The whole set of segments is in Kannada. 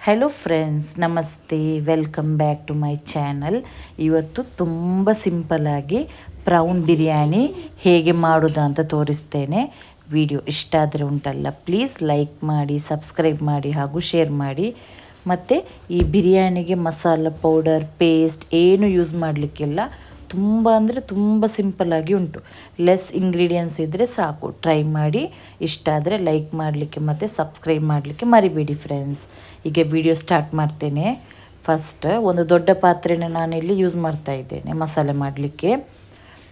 ಹಲೋ ಫ್ರೆಂಡ್ಸ್, ನಮಸ್ತೆ. Welcome back to my channel. ಇವತ್ತು ತುಂಬ ಸಿಂಪಲ್ಲಾಗಿ ಪ್ರೌನ್ ಬಿರಿಯಾನಿ ಹೇಗೆ ಮಾಡೋದು ಅಂತ ತೋರಿಸ್ತೇನೆ. ವಿಡಿಯೋ ಇಷ್ಟ ಆದರೆ ಉಂಟಲ್ಲ, ಪ್ಲೀಸ್ ಲೈಕ್ ಮಾಡಿ, ಸಬ್ಸ್ಕ್ರೈಬ್ ಮಾಡಿ ಹಾಗೂ ಶೇರ್ ಮಾಡಿ. ಮತ್ತು ಈ ಬಿರಿಯಾನಿಗೆ ಮಸಾಲ ಪೌಡರ್, ಪೇಸ್ಟ್ ಏನು ಯೂಸ್ ಮಾಡಲಿಕ್ಕಿಲ್ಲ. ತುಂಬ ಅಂದರೆ ತುಂಬ ಸಿಂಪಲ್ಲಾಗಿ ಉಂಟು. ಲೆಸ್ ಇಂಗ್ರೀಡಿಯೆಂಟ್ಸ್ ಇದ್ದರೆ ಸಾಕು. ಟ್ರೈ ಮಾಡಿ. ಇಷ್ಟ ಆದರೆ ಲೈಕ್ ಮಾಡಲಿಕ್ಕೆ ಮತ್ತು ಸಬ್ಸ್ಕ್ರೈಬ್ ಮಾಡಲಿಕ್ಕೆ ಮರಿಬೇಡಿ ಫ್ರೆಂಡ್ಸ್. ಈಗ ವಿಡಿಯೋ ಸ್ಟಾರ್ಟ್ ಮಾಡ್ತೇನೆ. ಫಸ್ಟ್ ಒಂದು ದೊಡ್ಡ ಪಾತ್ರೆನ ನಾನಿಲ್ಲಿ ಯೂಸ್ ಮಾಡ್ತಾ ಇದ್ದೇನೆ ಮಸಾಲೆ ಮಾಡಲಿಕ್ಕೆ.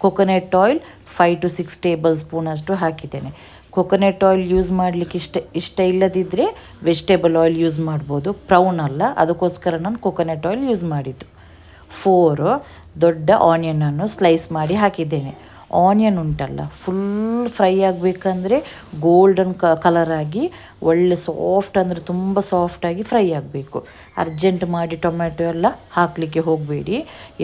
Coconut oil 5 to 6 table spoon ಅಷ್ಟು ಹಾಕಿದ್ದೇನೆ. ಕೊಕೊನೆಟ್ ಆಯಿಲ್ ಯೂಸ್ ಮಾಡಲಿಕ್ಕೆ ಇಷ್ಟ ಇಲ್ಲದಿದ್ದರೆ ವೆಜಿಟೇಬಲ್ ಆಯಿಲ್ ಯೂಸ್ ಮಾಡ್ಬೋದು. ಪ್ರೌನ್ ಅಲ್ಲ, ಅದಕ್ಕೋಸ್ಕರ ನಾನು ಕೊಕೊನೆಟ್ ಆಯಿಲ್ ಯೂಸ್ ಮಾಡಿದ್ದು. 4 ದೊಡ್ಡ ಆನಿಯನನ್ನು ಸ್ಲೈಸ್ ಮಾಡಿ ಹಾಕಿದ್ದೇನೆ. ಆನಿಯನ್ ಉಂಟಲ್ಲ, ಫುಲ್ ಫ್ರೈ ಆಗಬೇಕಂದ್ರೆ ಗೋಲ್ಡನ್ ಕಲರಾಗಿ ಒಳ್ಳೆ ಸಾಫ್ಟ್, ಅಂದರೆ ತುಂಬ ಸಾಫ್ಟಾಗಿ ಫ್ರೈ ಆಗಬೇಕು. ಅರ್ಜೆಂಟ್ ಮಾಡಿ ಟೊಮ್ಯಾಟೊ ಎಲ್ಲ ಹಾಕಲಿಕ್ಕೆ ಹೋಗಬೇಡಿ.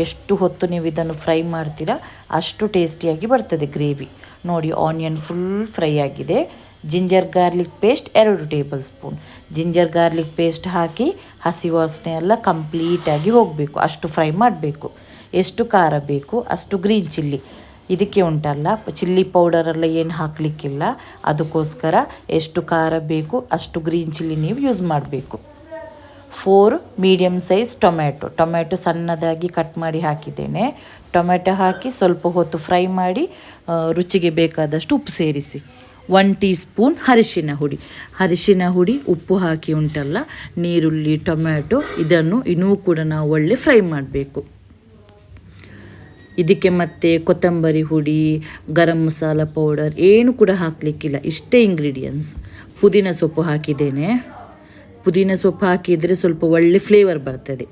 ಎಷ್ಟು ಹೊತ್ತು ನೀವು ಇದನ್ನು ಫ್ರೈ ಮಾಡ್ತೀರಾ ಅಷ್ಟು ಟೇಸ್ಟಿಯಾಗಿ ಬರ್ತದೆ ಗ್ರೇವಿ. ನೋಡಿ, ಆನಿಯನ್ ಫುಲ್ ಫ್ರೈ ಆಗಿದೆ. Ginger garlic paste 2 tablespoon. Ginger garlic paste ಹಾಕಿ ಹಸಿ ವಾಸನೆ ಎಲ್ಲ ಕಂಪ್ಲೀಟಾಗಿ ಹೋಗಬೇಕು, ಅಷ್ಟು ಫ್ರೈ ಮಾಡಬೇಕು. ಎಷ್ಟು ಖಾರ ಬೇಕು ಅಷ್ಟು ಗ್ರೀನ್ ಚಿಲ್ಲಿ. ಇದಕ್ಕೆ ಉಂಟಲ್ಲ, ಚಿಲ್ಲಿ ಪೌಡರೆಲ್ಲ ಏನು ಹಾಕಲಿಕ್ಕಿಲ್ಲ. ಅದಕ್ಕೋಸ್ಕರ ಎಷ್ಟು ಖಾರ ಬೇಕು ಅಷ್ಟು ಗ್ರೀನ್ ಚಿಲ್ಲಿ ನೀವು ಯೂಸ್ ಮಾಡಬೇಕು. 4 ಮೀಡಿಯಮ್ ಸೈಜ್ ಟೊಮ್ಯಾಟೊ ಸಣ್ಣದಾಗಿ ಕಟ್ ಮಾಡಿ ಹಾಕಿದ್ದೇನೆ. ಟೊಮ್ಯಾಟೊ ಹಾಕಿ ಸ್ವಲ್ಪ ಹೊತ್ತು ಫ್ರೈ ಮಾಡಿ ರುಚಿಗೆ ಬೇಕಾದಷ್ಟು ಉಪ್ಪು ಸೇರಿಸಿ. 1 ಟೀ ಸ್ಪೂನ್ ಅರಿಶಿನ ಹುಡಿ, ಉಪ್ಪು ಹಾಕಿ ಉಂಟಲ್ಲ, ನೀರುಳ್ಳಿ, ಟೊಮ್ಯಾಟೊ ಇದನ್ನು ಇನ್ನೂ ಕೂಡ ನಾವು ಒಳ್ಳೆ ಫ್ರೈ ಮಾಡಬೇಕು. ಇದಕ್ಕೆ ಮತ್ತೆ ಕೊತ್ತಂಬರಿ ಹುಡಿ, ಗರಂ ಮಸಾಲ ಪೌಡರ್ ಏನು ಕೂಡ ಹಾಕಲಿಕ್ಕಿಲ್ಲ. ಇಷ್ಟೇ ಇಂಗ್ರೀಡಿಯೆಂಟ್ಸ್. ಪುದೀನ ಸೊಪ್ಪು ಹಾಕಿದ್ದೇನೆ. ಪುದೀನ ಸೊಪ್ಪು ಹಾಕಿದರೆ ಸ್ವಲ್ಪ ಒಳ್ಳೆ ಫ್ಲೇವರ್ ಬರ್ತದೆ.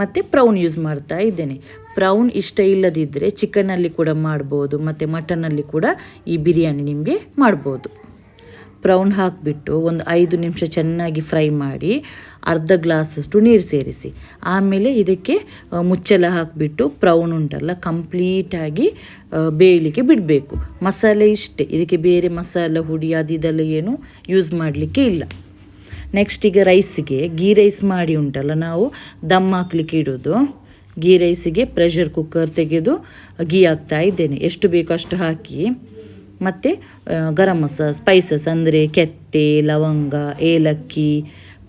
ಮತ್ತು ಪ್ರೌನ್ ಯೂಸ್ ಮಾಡ್ತಾ ಇದ್ದೇನೆ. ಪ್ರೌನ್ ಇಷ್ಟ ಇಲ್ಲದಿದ್ದರೆ ಚಿಕನಲ್ಲಿ ಕೂಡ ಮಾಡ್ಬೋದು, ಮತ್ತು ಮಟನಲ್ಲಿ ಕೂಡ ಈ ಬಿರಿಯಾನಿ ನಿಮಗೆ ಮಾಡ್ಬೋದು. ಪ್ರೌನ್ ಹಾಕಿಬಿಟ್ಟು ಒಂದು 5 ನಿಮಿಷ ಚೆನ್ನಾಗಿ ಫ್ರೈ ಮಾಡಿ ಅರ್ಧ ಗ್ಲಾಸಷ್ಟು ನೀರು ಸೇರಿಸಿ. ಆಮೇಲೆ ಇದಕ್ಕೆ ಮುಚ್ಚಳ ಹಾಕಿಬಿಟ್ಟು ಪ್ರೌನ್ ಉಂಟಲ್ಲ ಕಂಪ್ಲೀಟಾಗಿ ಬೇಯಲಿಕ್ಕೆ ಬಿಡಬೇಕು. ಮಸಾಲೆ ಇಷ್ಟೇ, ಇದಕ್ಕೆ ಬೇರೆ ಮಸಾಲ ಹುಡಿ ಅದೆಲ್ಲ ಏನು ಯೂಸ್ ಮಾಡಲಿಕ್ಕೆ ಇಲ್ಲ. ನೆಕ್ಸ್ಟ್ ಈಗ ರೈಸಿಗೆ ಗೀ ರೈಸ್ ಮಾಡಿ ಉಂಟಲ್ಲ, ನಾವು ದಮ್ ಹಾಕಲಿಕ್ಕೆ ಇಡೋದು. ಗೀ ರೈಸಿಗೆ ಪ್ರೆಷರ್ ಕುಕ್ಕರ್ ತೆಗೆದು ಗೀ ಹಾಕ್ತಾ ಇದ್ದೇನೆ. ಎಷ್ಟು ಬೇಕೋ ಅಷ್ಟು ಹಾಕಿ, ಮತ್ತು ಗರಂ ಮಸಾಲ ಸ್ಪೈಸಸ್ ಅಂದರೆ ಕೆತ್ತೆ, ಲವಂಗ, ಏಲಕ್ಕಿ,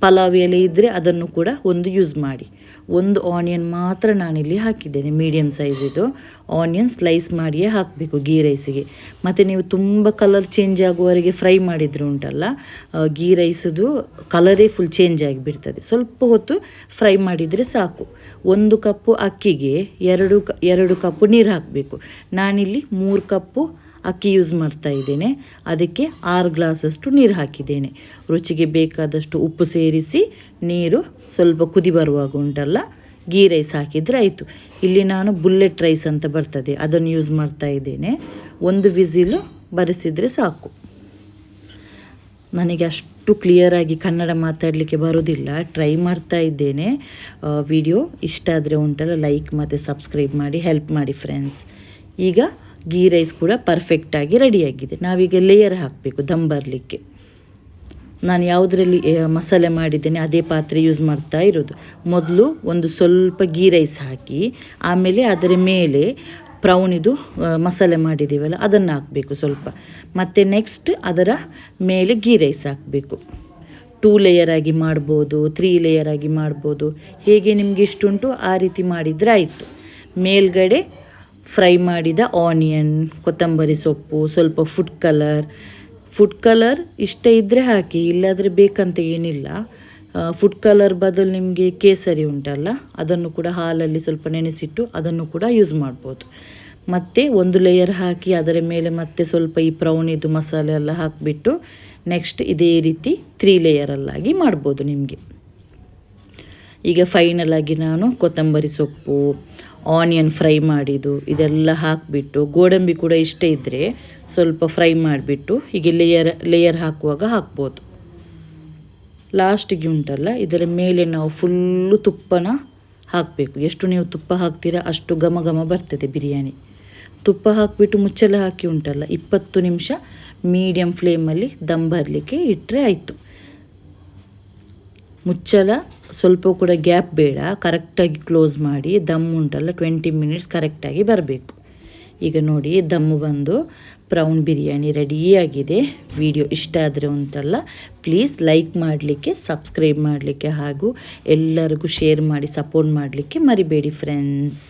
ಪಲಾವ್ ಎಲೆ ಇದ್ದರೆ ಅದನ್ನು ಕೂಡ ಒಂದು ಯೂಸ್ ಮಾಡಿ. ಒಂದು ಆನಿಯನ್ ಮಾತ್ರ ನಾನಿಲ್ಲಿ ಹಾಕಿದ್ದೇನೆ, ಮೀಡಿಯಮ್ ಸೈಜಿದು ಆನಿಯನ್ ಸ್ಲೈಸ್ ಮಾಡಿಯೇ ಹಾಕಬೇಕು ಗೀ ರೈಸಿಗೆ. ಮತ್ತು ನೀವು ತುಂಬ ಕಲರ್ ಚೇಂಜ್ ಆಗುವವರೆಗೆ ಫ್ರೈ ಮಾಡಿದರೆ ಉಂಟಲ್ಲ, ಗೀ ರೈಸದು ಕಲರೇ ಫುಲ್ ಚೇಂಜ್ ಆಗಿಬಿಡ್ತದೆ. ಸ್ವಲ್ಪ ಹೊತ್ತು ಫ್ರೈ ಮಾಡಿದರೆ ಸಾಕು. 1 ಕಪ್ಪು ಅಕ್ಕಿಗೆ 2 ಕಪ್ಪು ನೀರು ಹಾಕಬೇಕು. ನಾನಿಲ್ಲಿ 3 ಕಪ್ಪು ಅಕ್ಕಿ ಯೂಸ್ ಮಾಡ್ತಾ ಇದ್ದೇನೆ. ಅದಕ್ಕೆ 6 ಗ್ಲಾಸಷ್ಟು ನೀರು ಹಾಕಿದ್ದೇನೆ. ರುಚಿಗೆ ಬೇಕಾದಷ್ಟು ಉಪ್ಪು ಸೇರಿಸಿ ನೀರು ಸ್ವಲ್ಪ ಕುದಿ ಬರುವಾಗ ಉಂಟಲ್ಲ ಗೀ ರೈಸ್ ಹಾಕಿದರೆ ಆಯಿತು. ಇಲ್ಲಿ ನಾನು ಬುಲ್ಲೆಟ್ ರೈಸ್ ಅಂತ ಬರ್ತದೆ, ಅದನ್ನು ಯೂಸ್ ಮಾಡ್ತಾ ಇದ್ದೇನೆ. 1 ವಿಸಿಲು ಬರೆಸಿದರೆ ಸಾಕು. ನನಗೆ ಅಷ್ಟು ಕ್ಲಿಯರಾಗಿ ಕನ್ನಡ ಮಾತಾಡಲಿಕ್ಕೆ ಬರೋದಿಲ್ಲ, ಟ್ರೈ ಮಾಡ್ತಾ ಇದ್ದೇನೆ. ವಿಡಿಯೋ ಇಷ್ಟ ಆದರೆ ಉಂಟಲ್ಲ ಲೈಕ್ ಮತ್ತು ಸಬ್ಸ್ಕ್ರೈಬ್ ಮಾಡಿ, ಹೆಲ್ಪ್ ಮಾಡಿ ಫ್ರೆಂಡ್ಸ್. ಈಗ ಗೀ ರೈಸ್ ಕೂಡ ಪರ್ಫೆಕ್ಟಾಗಿ ರೆಡಿಯಾಗಿದೆ. ನಾವೀಗ ಲೇಯರ್ ಹಾಕಬೇಕು ದಮ್ ಬರಲಿಕ್ಕೆ. ನಾನು ಯಾವುದರಲ್ಲಿ ಮಸಾಲೆ ಮಾಡಿದ್ದೇನೆ ಅದೇ ಪಾತ್ರೆ ಯೂಸ್ ಮಾಡ್ತಾ ಇರೋದು. ಮೊದಲು ಒಂದು ಸ್ವಲ್ಪ ಗೀ ರೈಸ್ ಹಾಕಿ, ಆಮೇಲೆ ಅದರ ಮೇಲೆ ಪ್ರೌನಿದು ಮಸಾಲೆ ಮಾಡಿದ್ದೀವಲ್ಲ ಅದನ್ನು ಹಾಕಬೇಕು ಸ್ವಲ್ಪ. ಮತ್ತು ನೆಕ್ಸ್ಟ್ ಅದರ ಮೇಲೆ ಗೀ ರೈಸ್ ಹಾಕಬೇಕು. 2 ಲೇಯರ್ ಆಗಿ ಮಾಡ್ಬೋದು, 3 ಲೇಯರ್ ಆಗಿ ಮಾಡ್ಬೋದು. ಹೇಗೆ ನಿಮಗೆ ಇಷ್ಟುಂಟು ಆ ರೀತಿ ಮಾಡಿದರೆ ಆಯಿತು. ಮೇಲ್ಗಡೆ ಫ್ರೈ ಮಾಡಿದ ಆನಿಯನ್, ಕೊತ್ತಂಬರಿ ಸೊಪ್ಪು, ಸ್ವಲ್ಪ ಫುಡ್ ಕಲರ್ ಇಷ್ಟ ಇದ್ದರೆ ಹಾಕಿ, ಇಲ್ಲಾದರೆ ಬೇಕಂತ ಏನಿಲ್ಲ. ಫುಡ್ ಕಲರ್ ಬದಲು ನಿಮಗೆ ಕೇಸರಿ ಉಂಟಲ್ಲ, ಅದನ್ನು ಕೂಡ ಹಾಲಲ್ಲಿ ಸ್ವಲ್ಪ ನೆನೆಸಿಟ್ಟು ಅದನ್ನು ಕೂಡ ಯೂಸ್ ಮಾಡ್ಬೋದು. ಮತ್ತು 1 ಲೇಯರ್ ಹಾಕಿ ಅದರ ಮೇಲೆ ಮತ್ತೆ ಸ್ವಲ್ಪ ಈ ಪ್ರೌನಿದು ಮಸಾಲೆ ಎಲ್ಲ ಹಾಕಿಬಿಟ್ಟು ನೆಕ್ಸ್ಟ್ ಇದೇ ರೀತಿ 3 ಲೇಯರಲ್ಲಾಗಿ ಮಾಡ್ಬೋದು ನಿಮಗೆ. ಈಗ ಫೈನಲ್ ಆಗಿ ನಾನು ಕೊತ್ತಂಬರಿ ಸೊಪ್ಪು, ಆನಿಯನ್ ಫ್ರೈ ಮಾಡಿದ್ದು ಇದೆಲ್ಲ ಹಾಕಿಬಿಟ್ಟು, ಗೋಡಂಬಿ ಕೂಡ ಇಷ್ಟ ಇದ್ದರೆ ಸ್ವಲ್ಪ ಫ್ರೈ ಮಾಡಿಬಿಟ್ಟು ಹೀಗೆ ಲೇಯರ್ ಹಾಕುವಾಗ ಹಾಕ್ಬೋದು. ಲಾಸ್ಟಿಗೆ ಉಂಟಲ್ಲ ಇದರ ಮೇಲೆ ನಾವು ಫುಲ್ಲು ತುಪ್ಪನ ಹಾಕಬೇಕು. ಎಷ್ಟು ನೀವು ತುಪ್ಪ ಹಾಕ್ತೀರಾ ಅಷ್ಟು ಘಮ ಘಮ ಬರ್ತದೆ ಬಿರಿಯಾನಿ. ತುಪ್ಪ ಹಾಕಿಬಿಟ್ಟು ಮುಚ್ಚಳ ಹಾಕಿ ಉಂಟಲ್ಲ 20 ನಿಮಿಷ ಮೀಡಿಯಮ್ ಫ್ಲೇಮಲ್ಲಿ ದಮ್ ಬರಲಿಕ್ಕೆ ಇಟ್ಟರೆ ಆಯಿತು. ಮುಚ್ಚಳ ಸ್ವಲ್ಪ ಕೂಡ ಗ್ಯಾಪ್ ಬೇಡ, ಕರೆಕ್ಟಾಗಿ ಕ್ಲೋಸ್ ಮಾಡಿ ದಮ್ ಉಂಟಲ್ಲ 20 ಮಿನಿಟ್ಸ್ ಕರೆಕ್ಟಾಗಿ ಬರಬೇಕು. ಈಗ ನೋಡಿ ದಮ್ಮು ಬಂದು ಪ್ರೌನ್ ಬಿರಿಯಾನಿ ರೆಡಿಯಾಗಿದೆ. ವಿಡಿಯೋ ಇಷ್ಟ ಆದರೆ ಉಂಟಲ್ಲ ಪ್ಲೀಸ್ ಲೈಕ್ ಮಾಡಲಿಕ್ಕೆ, ಸಬ್ಸ್ಕ್ರೈಬ್ ಮಾಡಲಿಕ್ಕೆ ಹಾಗೂ ಎಲ್ಲರಿಗೂ ಶೇರ್ ಮಾಡಿ ಸಪೋರ್ಟ್ ಮಾಡಲಿಕ್ಕೆ ಮರಿಬೇಡಿ ಫ್ರೆಂಡ್ಸ್.